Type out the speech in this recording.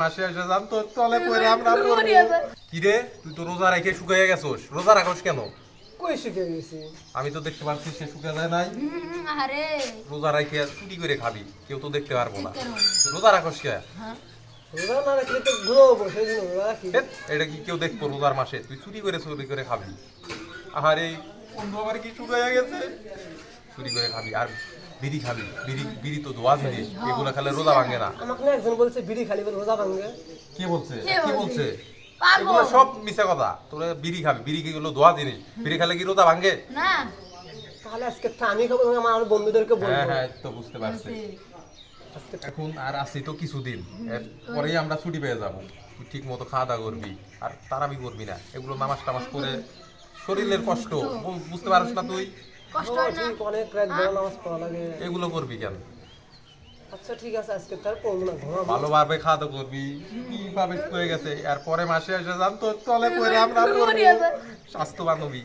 মাসে এসে যান তো তলে পড়ে আমরা পড়বো। কি রে তুই তো রোজা রেখে শুকিয়ে গেছোস, রোজা রাখোস কেন? কই শুকিয়ে গেছি? আমি তো দেখতে পাচ্ছি সে শুকিয়ে যায় নাই। আরে রোজা রেখে চুরি করে খাবি, কেউ তো দেখতে পারবো না। রোজা রাখোস কে? রোজা না রাখলে তো ঘুমাবো, সেই জন্য রোজা রাখি। এটা কি কেউ দেখবো রোজার মাসে তুই চুরি করে খাবি? আহারে বন্ধু আমার কি শুকিয়ে গেছে, চুরি করে খাবি আর বিড়ি খাবি। বিড়ি তো দোয়া জিনিস, এগুলো খেলে রোজা ভাঙে না। আমাকে না একজন বলছে বিড়ি খালি বলে রোজা ভাঙবে। কে বলছে? কে কি বলছে? বলছে? পাগল। এগুলো সব মিছা কথা। তোরা বিড়ি খাবি, বিড়ি কি গুলো দোয়া জিনিস, বিড়ি খেলে কি রোজা ভাঙে? না তাহলে আজকে তো আমি খাবো, আমার আরো বন্ধুদেরকে হ্যাঁ বলবো। হ্যাঁ তো বুঝতে পারছি। আজকে এখন আর আছি তো কিছুদিন, পরেই আমরা ছুটি পেয়ে যাব। তুই ঠিক মতো খাওয়া দাওয়া করবি আর তারাবি করবি না। এগুলো নামাজ টামাজ করে শরীরের কষ্ট বুঝতে পারিস না তুই? কষ্ট হয় না। ঠিক, অনেক রাত বড় নামাজ পড়া লাগে। এগুলো করবি কেন? আচ্ছা ঠিক আছে, আজকে তার পড়বো না, ঘুমাবো। ভালোভাবে খাওয়া দাওয়া করবি। কিভাবে হয়ে গেছে আর পরে মাসে এসে যান তো তলে পরে আমরা পড়বো। স্বাস্থ্যবান হবি।